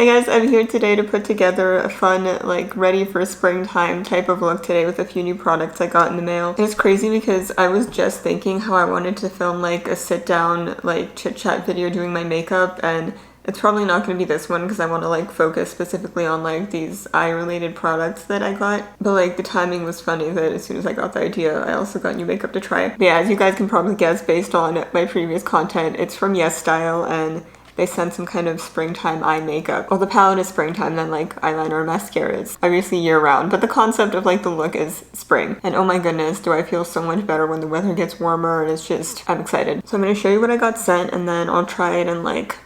Hey guys, I'm here today to put together a fun, like, ready for springtime type of look today with a few new products I got in the mail. And it's crazy because I was just thinking how I wanted to film like a sit down, like, chit chat video doing my makeup, and it's probably not going to be this one because I want to like focus specifically on like these eye related products that I got. But like the timing was funny that as soon as I got the idea, I also got new makeup to try. But yeah, as you guys can probably guess based on my previous content, it's from Yes Style, and they sent some kind of springtime eye makeup. Well, the palette is springtime, then like eyeliner, mascara is obviously year round, but the concept of like the look is spring. And oh my goodness, do I feel so much better when the weather gets warmer, and it's just, I'm excited. So I'm gonna show you what I got sent, and then I'll try it and like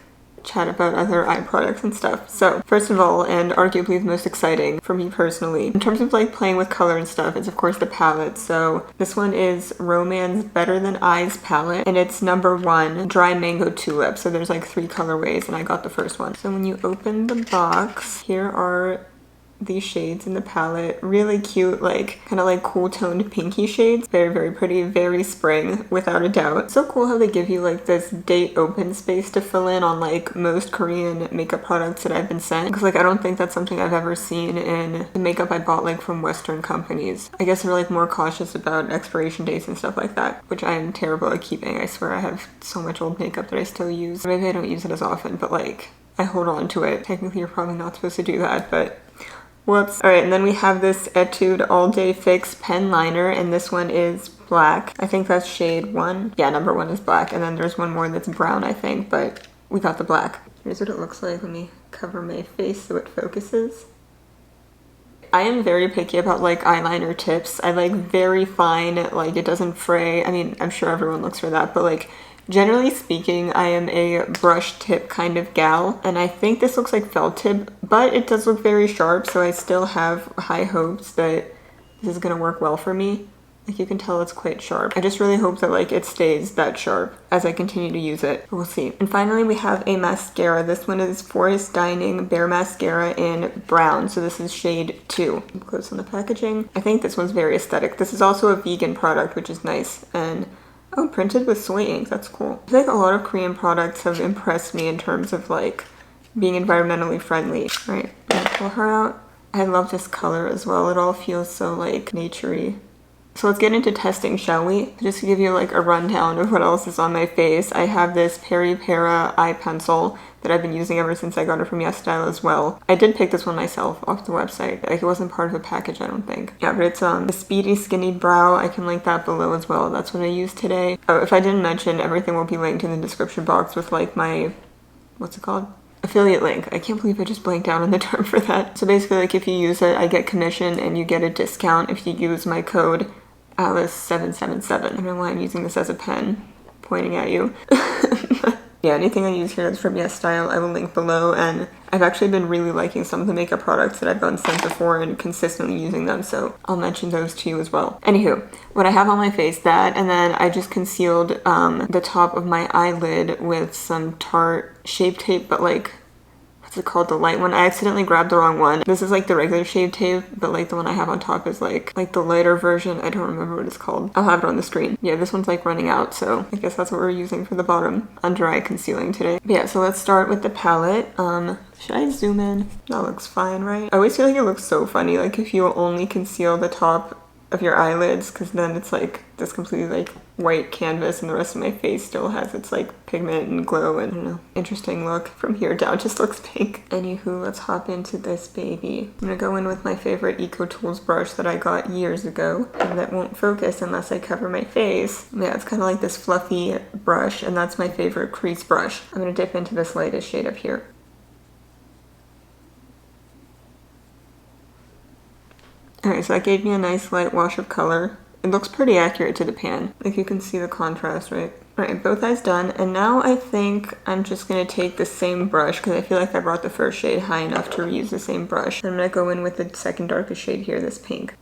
chat about other eye products and stuff. So first of all, and arguably the most exciting for me personally, in terms of like playing with color and stuff, is of course the palette. So this one is Roman's Better Than Eyes palette, and it's number 1, Dry Mango Tulip. So there's like 3 colorways, and I got the first one. So when you open the box, here are these shades in the palette. Really cute, like kind of like cool toned pinky shades. Very, very pretty, very spring without a doubt. So cool how they give you like this date open space to fill in on like most Korean makeup products that I've been sent, because like I don't think that's something I've ever seen in the makeup I bought like from Western companies. I guess they're like more cautious about expiration dates and stuff like that, which I am terrible at keeping. I swear I have so much old makeup that I still use. Maybe I don't use it as often, but like I hold on to it. Technically you're probably not supposed to do that, but whoops. Alright, and then we have this Etude All Day Fix pen liner, and this one is black. I think that's shade 1. Yeah, number 1 is black, and then there's one more that's brown, I think, but we got the black. Here's what it looks like. Let me cover my face so it focuses. I am very picky about like eyeliner tips. I like very fine, like it doesn't fray. I mean, I'm sure everyone looks for that, but like generally speaking, I am a brush tip kind of gal, and I think this looks like felt tip, but it does look very sharp, so I still have high hopes that this is gonna work well for me. Like you can tell it's quite sharp. I just really hope that like it stays that sharp as I continue to use it, but we'll see. And finally we have a mascara. This one is Forest Dining Bare Mascara in brown, so this is shade 2. Close on the packaging. I think this one's very aesthetic. This is also a vegan product, which is nice, and oh, printed with soy ink, that's cool. I feel like a lot of Korean products have impressed me in terms of like being environmentally friendly. All right, I'm gonna pull her out. I love this color as well. It all feels so like naturey. So let's get into testing, shall we? Just to give you like a rundown of what else is on my face, I have this Peri Para eye pencil that I've been using ever since I got it from Yes Style as well. I did pick this one myself off the website. Like it wasn't part of a package, I don't think. Yeah, but it's the Speedy Skinny Brow. I can link that below as well. That's what I used today. Oh, if I didn't mention, everything will be linked in the description box with like my, what's it called? Affiliate link. I can't believe I just blanked out on the term for that. So basically like if you use it, I get commission and you get a discount if you use my code Alice777. I don't know why I'm using this as a pen pointing at you. Yeah, anything I use here is from Yes Style. I will link below, and I've actually been really liking some of the makeup products that I've gotten sent before and consistently using them, so I'll mention those to you as well. Anywho, what I have on my face, that, and then I just concealed the top of my eyelid with some Tarte Shape Tape, but like, what's it called, the light one? I accidentally grabbed the wrong one. This is like the regular Shape Tape, but like the one I have on top is like the lighter version. I don't remember what it's called. I'll have it on the screen. Yeah, this one's like running out, so I guess that's what we're using for the bottom under eye concealing today. But yeah, so let's start with the palette. Should I zoom in? That looks fine, right? I always feel like it looks so funny, like if you only conceal the top of your eyelids, because then it's like this completely like white canvas and the rest of my face still has its like pigment and glow, and I don't know, interesting look. From here down just looks pink. Anywho, let's hop into this baby. I'm gonna go in with my favorite Eco Tools brush that I got years ago, and that won't focus unless I cover my face. Yeah, it's kind of like this fluffy brush, and that's my favorite crease brush. I'm gonna dip into this lightest shade up here. Alright, so that gave me a nice light wash of color. It looks pretty accurate to the pan. Like you can see the contrast, right? Alright, both eyes done. And now I think I'm just going to take the same brush, because I feel like I brought the first shade high enough to reuse the same brush. I'm going to go in with the second darkest shade here, this pink.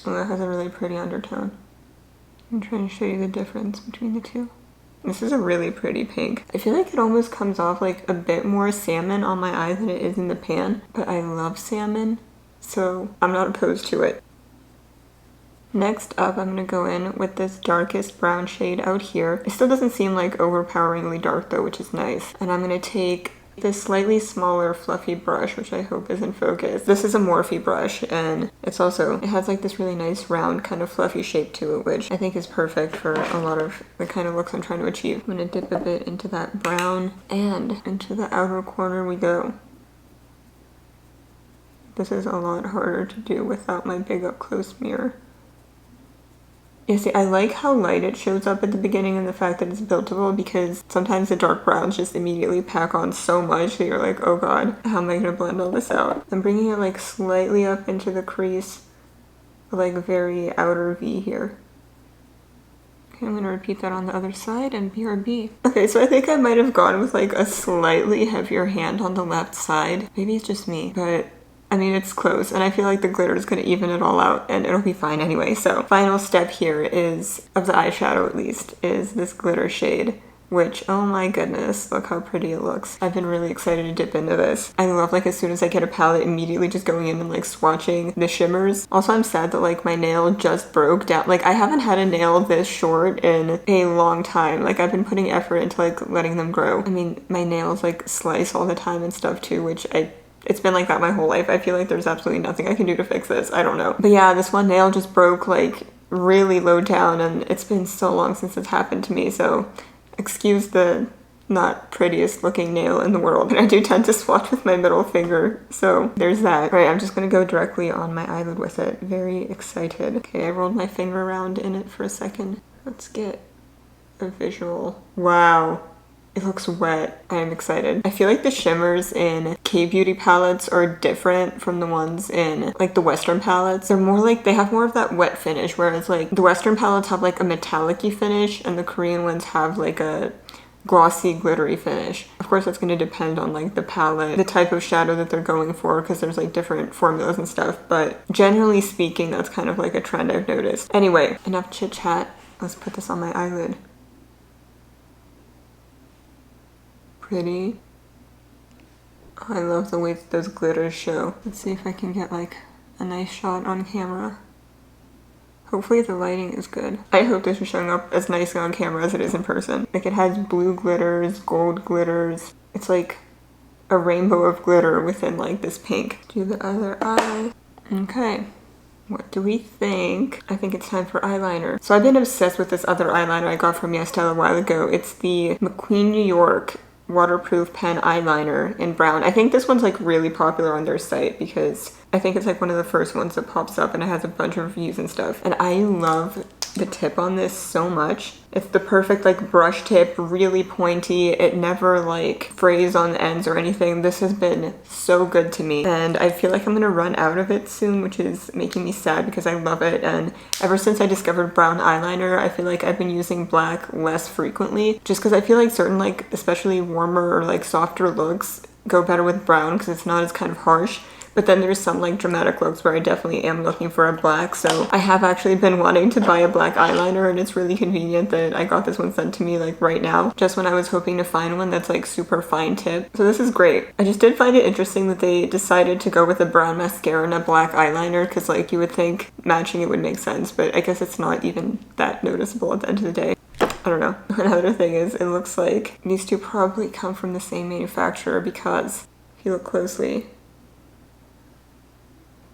Oh, that has a really pretty undertone. I'm trying to show you the difference between the two. This is a really pretty pink. I feel like it almost comes off like a bit more salmon on my eye than it is in the pan, but I love salmon, so I'm not opposed to it. Next up, I'm going to go in with this darkest brown shade out here. It still doesn't seem like overpoweringly dark though, which is nice. And I'm going to take this slightly smaller fluffy brush, which I hope is in focus. This is a Morphe brush, and it has like this really nice round kind of fluffy shape to it, which I think is perfect for a lot of the kind of looks I'm trying to achieve. I'm going to dip a bit into that brown, and into the outer corner we go. This is a lot harder to do without my big up close mirror. Yeah, see, I like how light it shows up at the beginning and the fact that it's buildable, because sometimes the dark browns just immediately pack on so much that you're like, oh god, how am I gonna blend all this out? I'm bringing it like slightly up into the crease, like very outer V here. Okay, I'm gonna repeat that on the other side and BRB. Okay, so I think I might have gone with like a slightly heavier hand on the left side. Maybe it's just me, but I mean, it's close, and I feel like the glitter is going to even it all out, and it'll be fine anyway. So final step here is, of the eyeshadow at least, is this glitter shade, which, oh my goodness, look how pretty it looks. I've been really excited to dip into this. I love, like, as soon as I get a palette, immediately just going in and like swatching the shimmers. Also, I'm sad that like my nail just broke down. Like, I haven't had a nail this short in a long time. Like, I've been putting effort into like letting them grow. I mean, my nails like slice all the time and stuff too, which it's been like that my whole life. I feel like there's absolutely nothing I can do to fix this. I don't know. But yeah, this one nail just broke like really low down, and it's been so long since it's happened to me. So excuse the not prettiest looking nail in the world. And I do tend to swatch with my middle finger. So there's that. All right, I'm just gonna go directly on my eyelid with it. Very excited. Okay, I rolled my finger around in it for a second. Let's get a visual. Wow. It looks wet. I am excited. I feel like the shimmers in K-beauty palettes are different from the ones in like the Western palettes. They're more like, they have more of that wet finish, whereas like the Western palettes have like a metallic-y finish and the Korean ones have like a glossy, glittery finish. Of course, that's going to depend on like the palette, the type of shadow that they're going for, because there's like different formulas and stuff. But generally speaking, that's kind of like a trend I've noticed. Anyway, enough chit chat. Let's put this on my eyelid. Pretty. Oh, I love the way that those glitters show. Let's see if I can get like a nice shot on camera. Hopefully the lighting is good. I hope this is showing up as nicely on camera as it is in person. Like, it has blue glitters, gold glitters. It's like a rainbow of glitter within like this pink. Do the other eye. Okay. What do we think? I think it's time for eyeliner. So I've been obsessed with this other eyeliner I got from Eyeshadow a while ago. It's the McQueen New York waterproof pen eyeliner in brown. I think this one's like really popular on their site because I think it's like one of the first ones that pops up, and it has a bunch of reviews and stuff. And I love the tip on this so much. It's the perfect like brush tip, really pointy. It never like frays on the ends or anything. This has been so good to me, and I feel like I'm gonna run out of it soon, which is making me sad because I love it. And ever since I discovered brown eyeliner, I feel like I've been using black less frequently, just because I feel like certain like especially warmer or like softer looks go better with brown because it's not as kind of harsh. But then there's some like dramatic looks where I definitely am looking for a black. So I have actually been wanting to buy a black eyeliner, and it's really convenient that I got this one sent to me like right now, just when I was hoping to find one that's like super fine tip. So this is great. I just did find it interesting that they decided to go with a brown mascara and a black eyeliner, because like you would think matching it would make sense, but I guess it's not even that noticeable at the end of the day. I don't know. Another thing is, it looks like these two probably come from the same manufacturer, because if you look closely,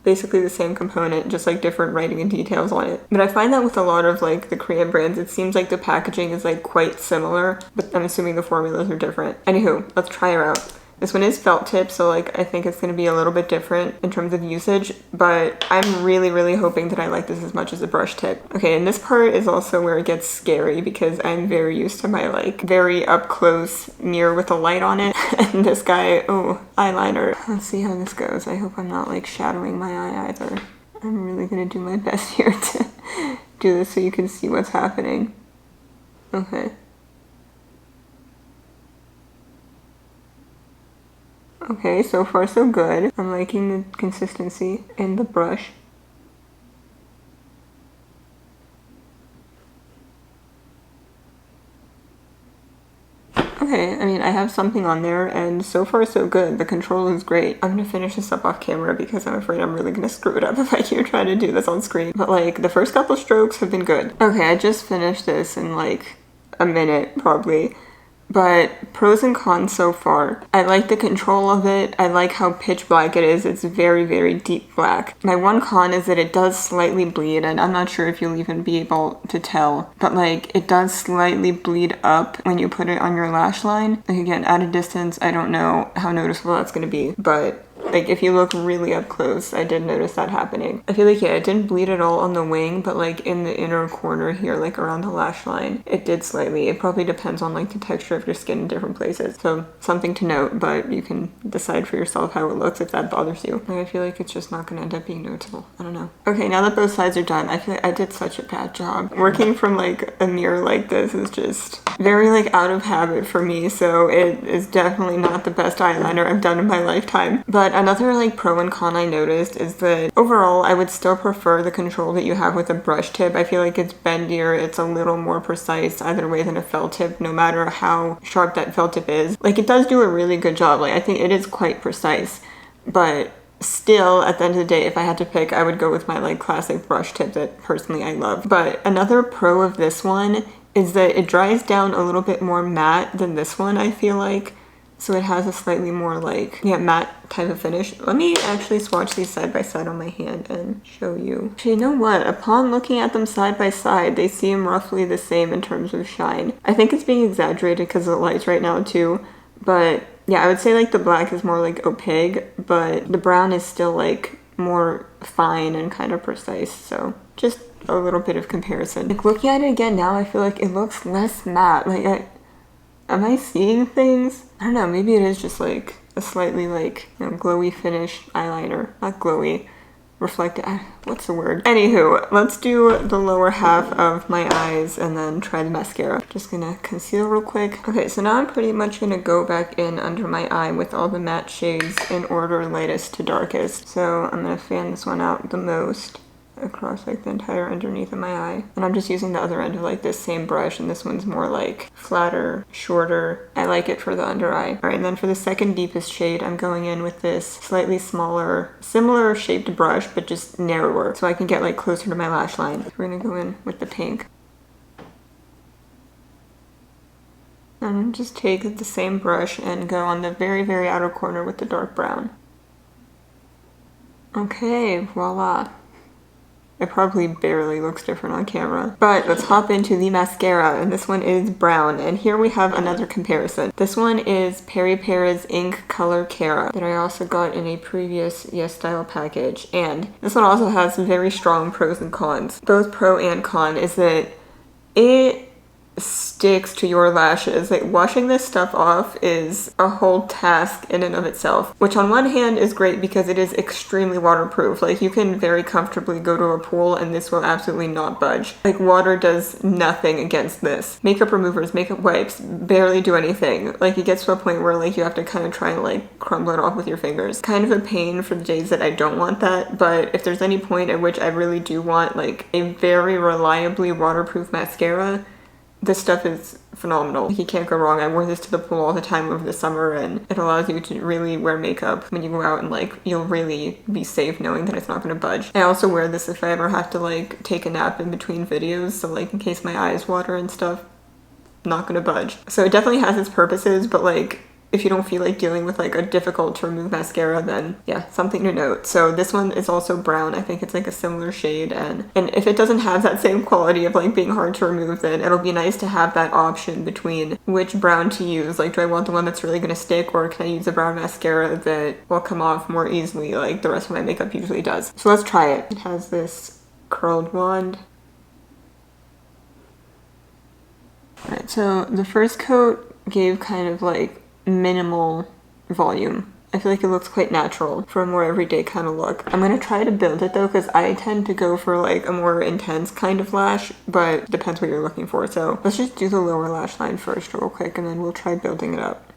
basically the same component, just like different writing and details on it. But I find that with a lot of like the Korean brands, it seems like the packaging is like quite similar, but I'm assuming the formulas are different. Anywho, let's try her out. This one is felt tip, so like I think it's going to be a little bit different in terms of usage, but I'm really hoping that I like this as much as a brush tip. Okay, and this part is also where it gets scary, because I'm very used to my like very up close mirror with a light on it, and this guy, oh, eyeliner. Let's see how this goes. I hope I'm not like shadowing my eye either. I'm really gonna do my best here to do this so you can see what's happening. Okay. Okay, so far so good. I'm liking the consistency in the brush. Okay, I mean, mean, I have something on there and so far so good. The control is great. I'm gonna finish this up off camera because I'm afraid I'm really gonna screw it up if I keep trying to do this on screen. But like the first couple strokes have been good. Okay, I just finished this in like a minute probably. But pros and cons so far. I like the control of it. I like how pitch black it is. It's very, very deep black. My one con is that it does slightly bleed, and I'm not sure if you'll even be able to tell, but like it does slightly bleed up when you put it on your lash line. Like again, at a distance, I don't know how noticeable that's gonna be, but like if you look really up close, I did notice that happening. I feel like, yeah, it didn't bleed at all on the wing, but like in the inner corner here, like around the lash line, it did slightly. It probably depends on like the texture of your skin in different places. So something to note, but you can decide for yourself how it looks if that bothers you. Like, I feel like it's just not gonna end up being noticeable. I don't know. Okay, now that both sides are done, I feel like I did such a bad job. Working from like a mirror like this is just very like out of habit for me, so it is definitely not the best eyeliner I've done in my lifetime. But another like pro and con I noticed is that overall I would still prefer the control that you have with a brush tip. I feel like it's bendier, it's a little more precise either way than a felt tip, no matter how sharp that felt tip is. Like it does do a really good job. Like I think it is quite precise, but still at the end of the day, if I had to pick, I would go with my like classic brush tip that personally I love. But another pro of this one is that it dries down a little bit more matte than this one, I feel like. So it has a slightly more like, yeah, matte type of finish. Let me actually swatch these side by side on my hand and show you. Actually, you know what? Upon looking at them side by side, they seem roughly the same in terms of shine. I think it's being exaggerated because of the lights right now too. But yeah, I would say like the black is more like opaque, but the brown is still like more fine and kind of precise. So just a little bit of comparison. Like looking at it again now, I feel like it looks less matte. Like am I seeing things? I don't know, maybe it is just like a slightly like, you know, glowy finish eyeliner. Not glowy, reflective, what's the word? Anywho, let's do the lower half of my eyes and then try the mascara. Just gonna conceal real quick. Okay, so now I'm pretty much gonna go back in under my eye with all the matte shades in order lightest to darkest. So I'm gonna fan this one out the most across like the entire underneath of my eye, and I'm just using the other end of like this same brush, and this one's more like flatter, shorter. I like it for the under eye. All right, and then for the second deepest shade, I'm going in with this slightly smaller, similar shaped brush but just narrower, so I can get like closer to my lash line. We're gonna go in with the pink and just take the same brush and go on the very, very outer corner with the dark brown. Okay, voila. It probably barely looks different on camera. But let's hop into the mascara, and this one is brown. And here we have another comparison. This one is Peri Para's Ink Color Cara that I also got in a previous Yes Style package. And this one also has very strong pros and cons. Both pro and con is that it sticks to your lashes. Like washing this stuff off is a whole task in and of itself, which on one hand is great because it is extremely waterproof. Like you can very comfortably go to a pool and this will absolutely not budge. Like water does nothing against this. Makeup removers, makeup wipes barely do anything. Like it gets to a point where like you have to kind of try and like crumble it off with your fingers. Kind of a pain for the days that I don't want that, but if there's any point at which I really do want like a very reliably waterproof mascara, this stuff is phenomenal. Like, you can't go wrong. I wore this to the pool all the time over the summer, and it allows you to really wear makeup when you go out, and like you'll really be safe knowing that it's not going to budge. I also wear this if I ever have to like take a nap in between videos, so like in case my eyes water and stuff, not going to budge. So it definitely has its purposes, but like if you don't feel like dealing with like a difficult to remove mascara, then yeah, something to note. So this one is also brown. I think it's like a similar shade, and if it doesn't have that same quality of like being hard to remove, then it'll be nice to have that option between which brown to use. Like, do I want the one that's really gonna stick, or can I use a brown mascara that will come off more easily like the rest of my makeup usually does? So let's try it. It has this curled wand. Alright, so the first coat gave kind of like minimal volume. I feel like it looks quite natural for a more everyday kind of look. I'm gonna try to build it though, because I tend to go for like a more intense kind of lash, but depends what you're looking for. So let's just do the lower lash line first real quick, and then we'll try building it up.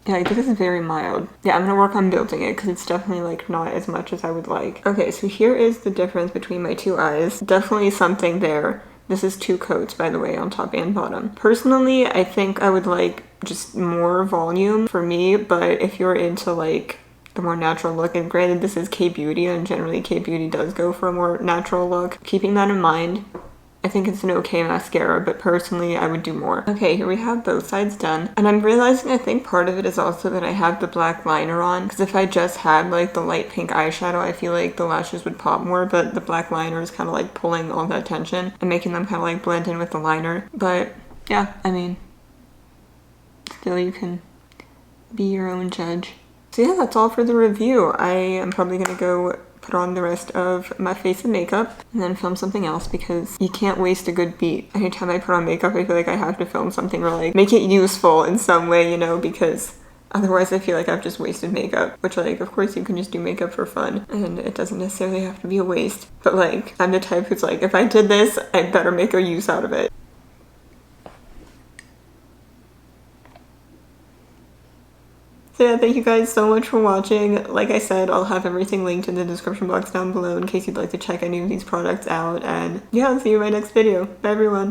Yeah, I think this is very mild. Yeah, I'm gonna work on building it because it's definitely like not as much as I would like. Okay, so here is the difference between my two eyes. Definitely something there. This is 2 coats, by the way, on top and bottom. Personally, I think I would like just more volume for me, but if you're into like the more natural look, and granted this is K-Beauty and generally K-Beauty does go for a more natural look, keeping that in mind, I think it's an okay mascara, but personally I would do more. Okay, here we have both sides done. And I'm realizing I think part of it is also that I have the black liner on, because if I just had like the light pink eyeshadow, I feel like the lashes would pop more, but the black liner is kind of like pulling all that tension and making them kind of like blend in with the liner. But yeah, I mean, still you can be your own judge. So yeah, that's all for the review. I am probably gonna go put on the rest of my face and makeup and then film something else because you can't waste a good beat. Anytime I put on makeup, I feel like I have to film something or like make it useful in some way, you know, because otherwise I feel like I've just wasted makeup, which like, of course you can just do makeup for fun and it doesn't necessarily have to be a waste. But like, I'm the type who's like, if I did this, I better make a use out of it. So yeah, thank you guys so much for watching. Like I said, I'll have everything linked in the description box down below in case you'd like to check any of these products out. And yeah, I'll see you in my next video. Bye everyone.